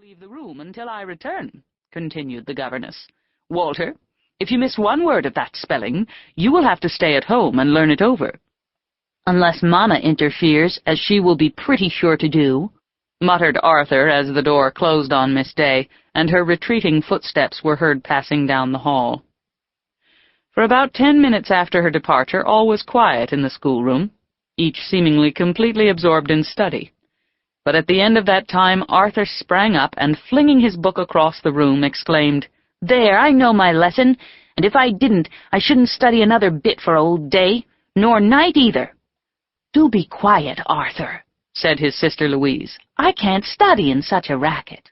leave the room until I return," continued the governess. "Walter, if you miss one word of that spelling, you will have to stay at home and learn it over." "Unless Mamma interferes, as she will be pretty sure to do," muttered Arthur as the door closed on Miss Day, and her retreating footsteps were heard passing down the hall. For about 10 minutes after her departure, all was quiet in the schoolroom, each seemingly completely absorbed in study. But at the end of that time, Arthur sprang up and, flinging his book across the room, exclaimed, "There, I know my lesson, and if I didn't, I shouldn't study another bit for old day, nor night either." "Do be quiet, Arthur," said his sister Louise. "I can't study in such a racket."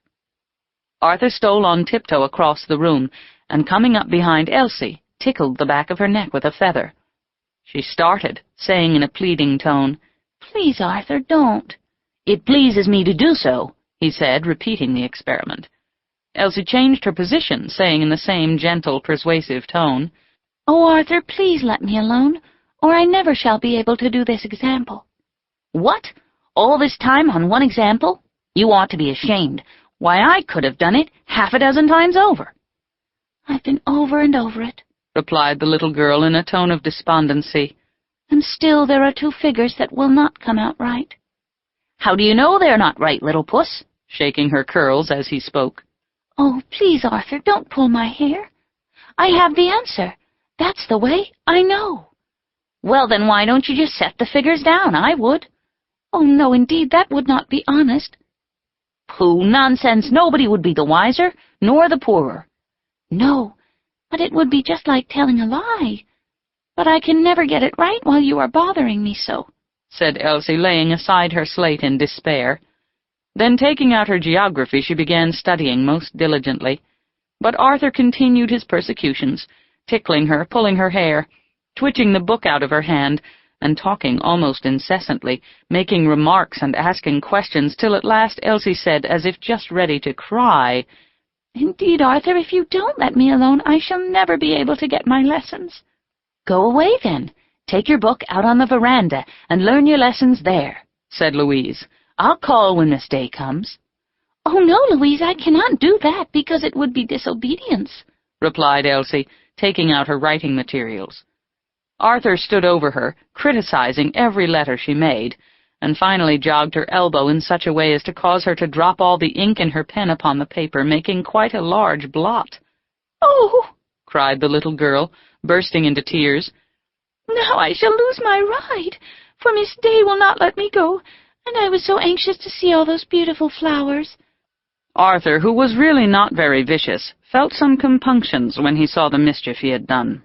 Arthur stole on tiptoe across the room, and coming up behind Elsie, tickled the back of her neck with a feather. She started, saying in a pleading tone, "Please, Arthur, don't." "It pleases me to do so," he said, repeating the experiment. Elsie changed her position, saying in the same gentle, persuasive tone, "Oh, Arthur, please let me alone, or I never shall be able to do this example." "What? All this time on one example? You ought to be ashamed. Why, I could have done it half a dozen times over." "I've been over and over it," replied the little girl in a tone of despondency, "and still there are 2 figures that will not come out right." "How do you know they're not right, little puss?" shaking her curls as he spoke. "Oh, please, Arthur, don't pull my hair. I have the answer. That's the way, I know." "Well, then why don't you just set the figures down? I would." "Oh, no, indeed, that would not be honest." "Pooh, nonsense, nobody would be the wiser, nor the poorer." "No, but it would be just like telling a lie. But I can never get it right while you are bothering me so," said Elsie, laying aside her slate in despair. Then, taking out her geography, she began studying most diligently. But Arthur continued his persecutions, tickling her, pulling her hair, twitching the book out of her hand, and talking almost incessantly, making remarks and asking questions, till at last Elsie said, as if just ready to cry, "Indeed, Arthur, if you don't let me alone, I shall never be able to get my lessons." "Go away, then. Take your book out on the veranda and learn your lessons there," said Louise. "I'll call when Miss Day comes." "Oh, no, Louise, I cannot do that, because it would be disobedience," replied Elsie, taking out her writing materials. Arthur stood over her, criticizing every letter she made, and finally jogged her elbow in such a way as to cause her to drop all the ink in her pen upon the paper, making quite a large blot. "Oh!" cried the little girl, bursting into tears. "Now I shall lose my ride, for Miss Day will not let me go, and I was so anxious to see all those beautiful flowers." Arthur, who was really not very vicious, felt some compunctions when he saw the mischief he had done.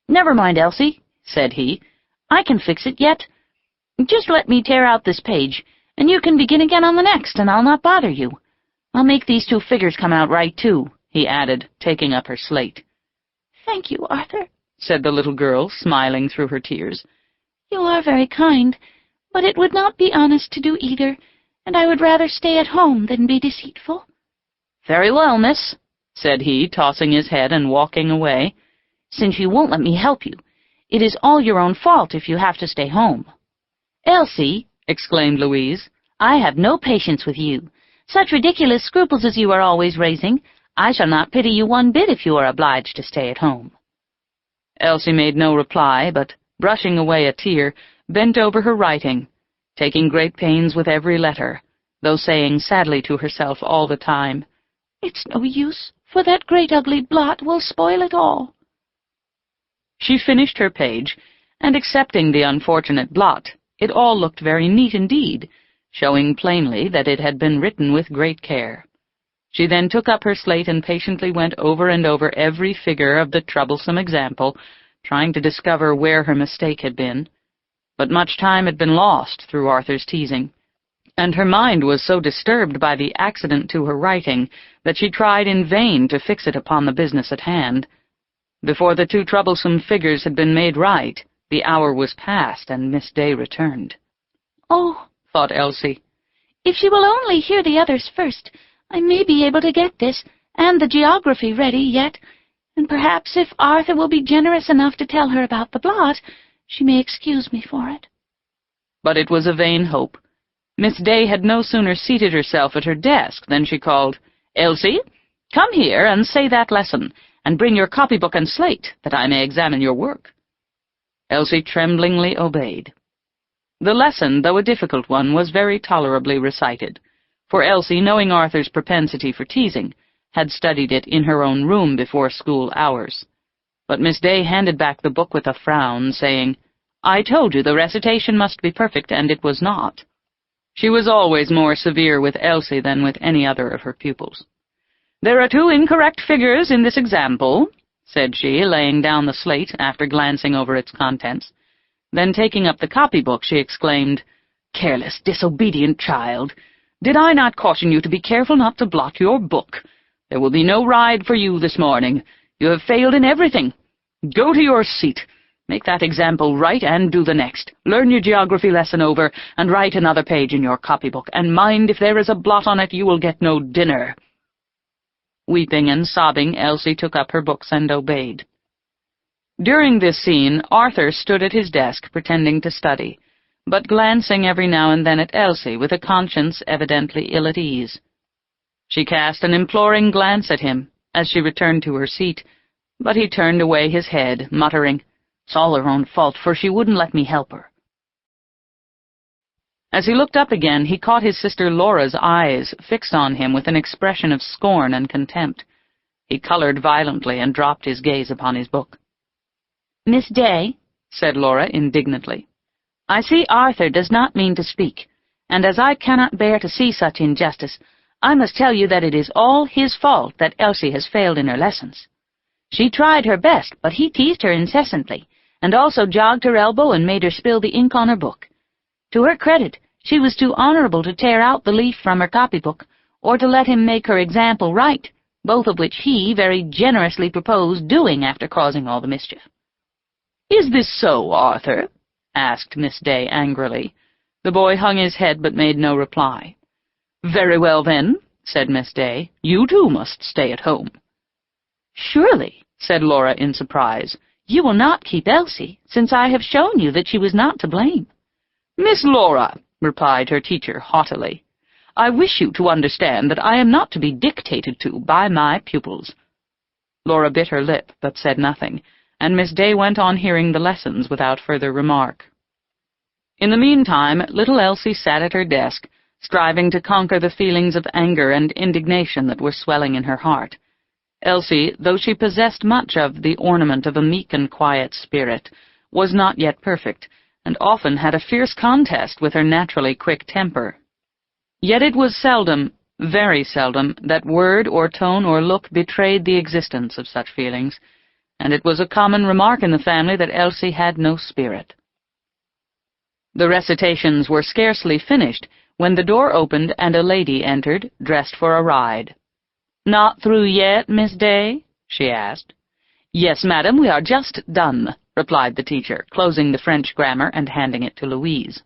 "Never mind, Elsie," said he. "I can fix it yet. Just let me tear out this page, and you can begin again on the next, and I'll not bother you. I'll make these 2 figures come out right, too," he added, taking up her slate. "Thank you, Arthur," said the little girl, smiling through her tears. "You are very kind, but it would not be honest to do either, and I would rather stay at home than be deceitful." "Very well, miss," said he, tossing his head and walking away. "Since you won't let me help you, it is all your own fault if you have to stay home." "Elsie," exclaimed Louise, "I have no patience with you. Such ridiculous scruples as you are always raising, I shall not pity you one bit if you are obliged to stay at home." Elsie made no reply, but, brushing away a tear, bent over her writing, taking great pains with every letter, though saying sadly to herself all the time, "It's no use, for that great ugly blot will spoil it all." She finished her page, and excepting the unfortunate blot, it all looked very neat indeed, showing plainly that it had been written with great care. She then took up her slate and patiently went over and over every figure of the troublesome example, trying to discover where her mistake had been. But much time had been lost through Arthur's teasing, and her mind was so disturbed by the accident to her writing that she tried in vain to fix it upon the business at hand. Before the 2 troublesome figures had been made right, the hour was past, and Miss Day returned. "Oh," thought Elsie, "if she will only hear the others first, I may be able to get this, and the geography ready yet, and perhaps if Arthur will be generous enough to tell her about the blot, she may excuse me for it." But it was a vain hope. Miss Day had no sooner seated herself at her desk than she called, "Elsie, come here and say that lesson, and bring your copybook and slate, that I may examine your work." Elsie tremblingly obeyed. The lesson, though a difficult one, was very tolerably recited, for Elsie, knowing Arthur's propensity for teasing, had studied it in her own room before school hours. But Miss Day handed back the book with a frown, saying, "I told you the recitation must be perfect, and it was not." She was always more severe with Elsie than with any other of her pupils. "There are 2 incorrect figures in this example," said she, laying down the slate after glancing over its contents. Then, taking up the copybook, she exclaimed, "Careless, disobedient child! Did I not caution you to be careful not to blot your book? There will be no ride for you this morning. You have failed in everything. Go to your seat. Make that example right and do the next. Learn your geography lesson over, and write another page in your copybook, and mind, if there is a blot on it, you will get no dinner." Weeping and sobbing, Elsie took up her books and obeyed. During this scene, Arthur stood at his desk pretending to study, but glancing every now and then at Elsie with a conscience evidently ill at ease. She cast an imploring glance at him as she returned to her seat, but he turned away his head, muttering, "It's all her own fault, for she wouldn't let me help her." As he looked up again, he caught his sister Laura's eyes fixed on him with an expression of scorn and contempt. He colored violently and dropped his gaze upon his book. "Miss Day," said Laura indignantly, "I see Arthur does not mean to speak, and as I cannot bear to see such injustice, I must tell you that it is all his fault that Elsie has failed in her lessons. She tried her best, but he teased her incessantly, and also jogged her elbow and made her spill the ink on her book. To her credit, she was too honorable to tear out the leaf from her copybook, or to let him make her example right, both of which he very generously proposed doing after causing all the mischief." "Is this so, Arthur?" asked Miss Day angrily. The boy hung his head but made no reply. "Very well, then," said Miss Day, "you too must stay at home." "Surely," said Laura in surprise, "you will not keep Elsie, since I have shown you that she was not to blame." "Miss Laura," replied her teacher haughtily, "I wish you to understand that I am not to be dictated to by my pupils." Laura bit her lip, but said nothing, and Miss Day went on hearing the lessons without further remark. In the meantime, little Elsie sat at her desk, striving to conquer the feelings of anger and indignation that were swelling in her heart. Elsie, though she possessed much of the ornament of a meek and quiet spirit, was not yet perfect, and often had a fierce contest with her naturally quick temper. Yet it was seldom, very seldom, that word or tone or look betrayed the existence of such feelings, and it was a common remark in the family that Elsie had no spirit. The recitations were scarcely finished when the door opened and a lady entered, dressed for a ride. "Not through yet, Miss Day?" she asked. "Yes, madam, we are just done," replied the teacher, closing the French grammar and handing it to Louise.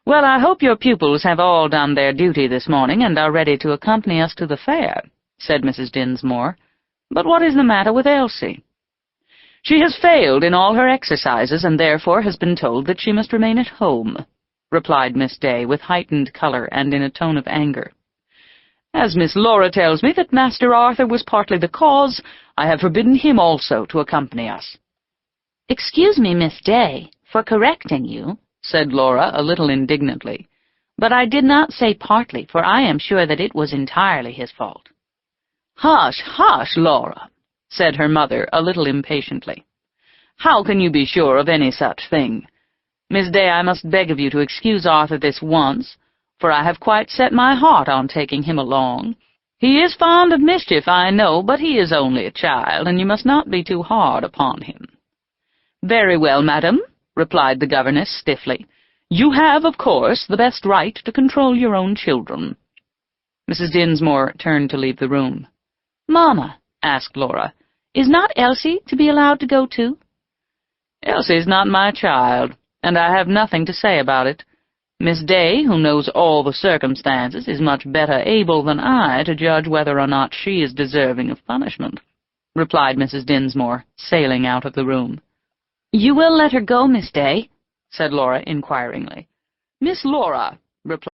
"Well, I hope your pupils have all done their duty this morning and are ready to accompany us to the fair," said Mrs. Dinsmore. "But what is the matter with Elsie?" "She has failed in all her exercises, and therefore has been told that she must remain at home," replied Miss Day with heightened color and in a tone of anger. "As Miss Laura tells me that Master Arthur was partly the cause, I have forbidden him also to accompany us." "Excuse me, Miss Day, for correcting you," said Laura a little indignantly, "but I did not say partly, for I am sure that it was entirely his fault." "Hush, hush, Laura," said her mother a little impatiently. "How can you be sure of any such thing? Miss Day, I must beg of you to excuse Arthur this once, for I have quite set my heart on taking him along. He is fond of mischief, I know, but he is only a child, and you must not be too hard upon him." "Very well, madam," replied the governess stiffly. "You have, of course, the best right to control your own children." Mrs. Dinsmore turned to leave the room. "Mamma," asked Laura, "is not Elsie to be allowed to go too?" "Elsie is not my child, and I have nothing to say about it. Miss Day, who knows all the circumstances, is much better able than I to judge whether or not she is deserving of punishment," replied Mrs. Dinsmore, sailing out of the room. "You will let her go, Miss Day?" said Laura inquiringly. "Miss Laura," replied